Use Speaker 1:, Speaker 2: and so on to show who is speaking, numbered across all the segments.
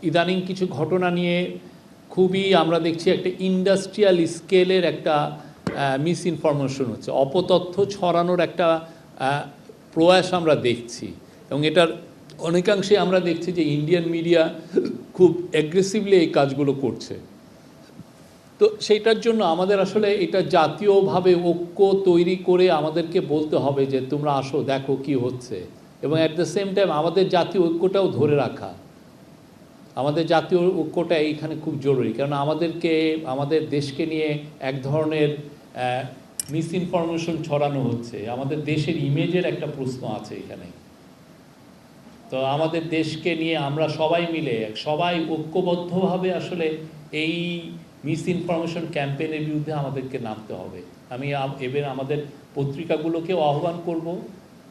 Speaker 1: ইদানিং কিছু ঘটনা নিয়ে খুবই আমরা দেখছি একটা ইন্ডাস্ট্রিয়াল স্কেলের একটা মিস ইনফরমেশন হচ্ছে, অপতথ্য ছড়ানোর একটা প্রয়াস আমরা দেখছি। এবং এটার অনেকাংশে আমরা দেখছি যে ইন্ডিয়ান মিডিয়া খুব অ্যাগ্রেসিভলি এই কাজগুলো করছে। তো সেইটার জন্য আমাদের আসলে এটা জাতীয়ভাবে ঐক্য তৈরি করে আমাদেরকে বলতে হবে যে তোমরা আসো দেখো কি হচ্ছে, এবং অ্যাট দ্য সেম টাইম আমাদের জাতীয় ঐক্যটাও ধরে রাখা। আমাদের জাতীয় ঐক্যটা এইখানে খুব জরুরি, কারণ আমাদের দেশকে নিয়ে এক ধরনের মিস ইনফরমেশন ছড়ানো হচ্ছে। আমাদের দেশের ইমেজের একটা প্রশ্ন আছে এখানে। তো আমাদের দেশকে নিয়ে আমরা সবাই মিলে সবাই ঐক্যবদ্ধভাবে আসলে এই মিস ইনফরমেশন ক্যাম্পেইনের বিরুদ্ধে আমাদেরকে নামতে হবে। আমি এবার আমাদের পত্রিকাগুলোকেও আহ্বান করব,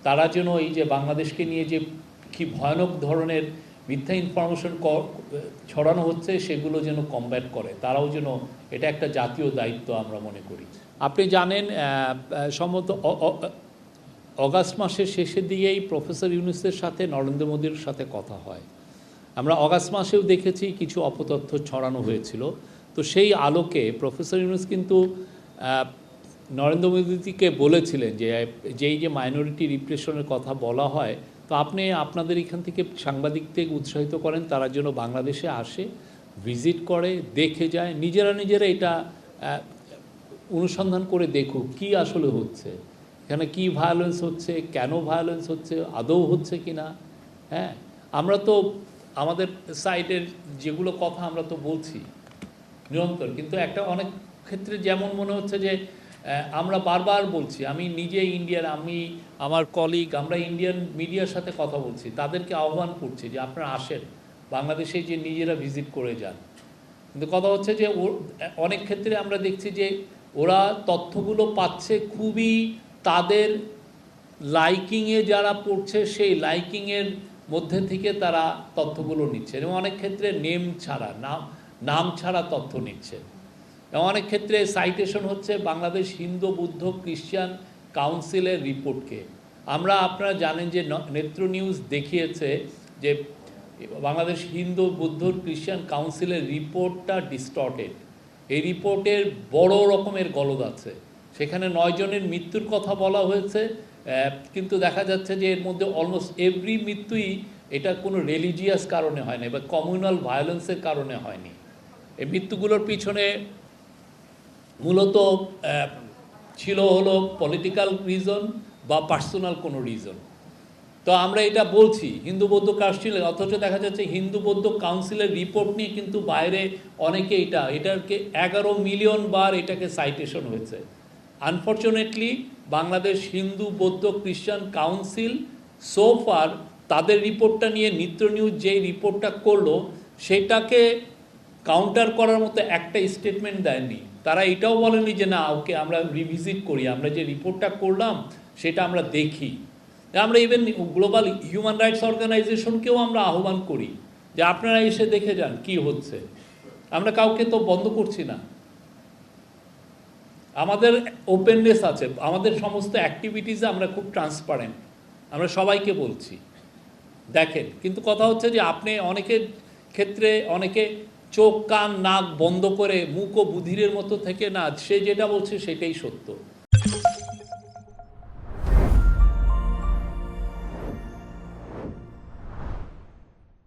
Speaker 1: তারা যেন এই যে বাংলাদেশকে নিয়ে যে কি ভয়ানক ধরনের মিথ্যা ইনফরমেশন ছড়ানো হচ্ছে সেগুলো যেন কমব্যাট করে, তারাও যেন, এটা একটা জাতীয় দায়িত্ব আমরা মনে করি। আপনি জানেন সম্ভবত অগাস্ট মাসের শেষের দিকেই প্রফেসর ইউনূসের সাথে নরেন্দ্র মোদীর সাথে কথা হয়। আমরা অগাস্ট মাসেও দেখেছি কিছু অপতথ্য ছড়ানো হয়েছিল। তো সেই আলোকে প্রফেসর ইউনূস কিন্তু নরেন্দ্র মোদীকে বলেছিলেন যে যেই যে মাইনরিটি রিপ্রেশনের কথা বলা হয়, তো আপনি আপনাদের এখান থেকে সাংবাদিকদের উৎসাহিত করেন তারা যেন বাংলাদেশে আসে, ভিজিট করে, দেখে যায়, নিজেরা এটা অনুসন্ধান করে দেখুক কি আসলে হচ্ছে, এখানে কি ভায়োলেন্স হচ্ছে, কেন ভায়োলেন্স হচ্ছে, আদৌ হচ্ছে কি না। হ্যাঁ, আমরা তো আমাদের সাইডের যেগুলো কথা আমরা তো বলছি নিরন্তর, কিন্তু একটা অনেক ক্ষেত্রে যেমন মনে হচ্ছে যে আমরা বারবার বলছি, আমি নিজে ইন্ডিয়ান, আমি আমার কলিগ, আমরা ইন্ডিয়ান মিডিয়ার সাথে কথা বলছি, তাদেরকে আহ্বান করছি যে আপনারা আসেন বাংলাদেশে, যে নিজেরা ভিজিট করে যান। কিন্তু কথা হচ্ছে যে অনেক ক্ষেত্রে আমরা দেখছি যে ওরা তথ্যগুলো পাচ্ছে খুবই তাদের লাইকিংয়ে, যারা পড়ছে সেই লাইকিংয়ের মধ্যে থেকে তারা তথ্যগুলো নিচ্ছে, এবং অনেক ক্ষেত্রে নাম ছাড়া তথ্য নিচ্ছে। এবং অনেক ক্ষেত্রে সাইটেশন হচ্ছে বাংলাদেশ হিন্দু বৌদ্ধ খ্রিস্টান কাউন্সিলের রিপোর্টকে। আপনারা জানেন যে নেত্র নিউজ দেখিয়েছে যে বাংলাদেশ হিন্দু বৌদ্ধ খ্রিস্টান কাউন্সিলের রিপোর্টটা ডিস্টর্টেড। এই রিপোর্টের বড় রকমের গলদ আছে, সেখানে 9 জনের মৃত্যুর কথা বলা হয়েছে, কিন্তু দেখা যাচ্ছে যে এর মধ্যে অলমোস্ট এভরি মৃত্যুই এটা কোনো রিলিজিয়াস কারণে হয়নি বা কমিউনাল ভায়োলেন্সের কারণে হয়নি। এই মৃত্যুগুলোর পিছনে মূলত ছিল হলো পলিটিক্যাল রিজন বা পার্সোনাল কোনো রিজন। তো আমরা এটা বলছি হিন্দু বৌদ্ধ কাউন্সিলের, অথচ দেখা যাচ্ছে হিন্দু বৌদ্ধ কাউন্সিলের রিপোর্ট নিয়ে কিন্তু বাইরে অনেকে এটাকে 11 মিলিয়ন বার এটাকে সাইটেশন হয়েছে। আনফর্চুনেটলি বাংলাদেশ হিন্দু বৌদ্ধ খ্রিস্টান কাউন্সিল সো ফার তাদের রিপোর্টটা নিয়ে নিত্য নিউজ যেই রিপোর্টটা করলো সেটাকে কাউন্টার করার মতো একটা স্টেটমেন্ট দেয়নি। তারা এটাও বলেনি যে না ওকে আমরা রিভিজিট করি, আমরা যে রিপোর্টটা করলাম সেটা আমরা দেখি। আমরা ইভেন গ্লোবাল হিউম্যান রাইটস অর্গানাইজেশনকেও আমরা আহ্বান করি যে আপনারা এসে দেখে যান কি হচ্ছে। আমরা কাউকে তো বন্ধ করছি না, আমাদের ওপেননেস আছে, আমাদের সমস্ত অ্যাক্টিভিটিসে আমরা খুব ট্রান্সপারেন্ট, আমরা সবাইকে বলছি দেখেন। কিন্তু কথা হচ্ছে যে আপনি অনেকের ক্ষেত্রে অনেকে চোখ কান নাক বন্ধ করে মুখ ও বুধিরের মতো থেকে না, সে যেটা বলছে সেটাই সত্য।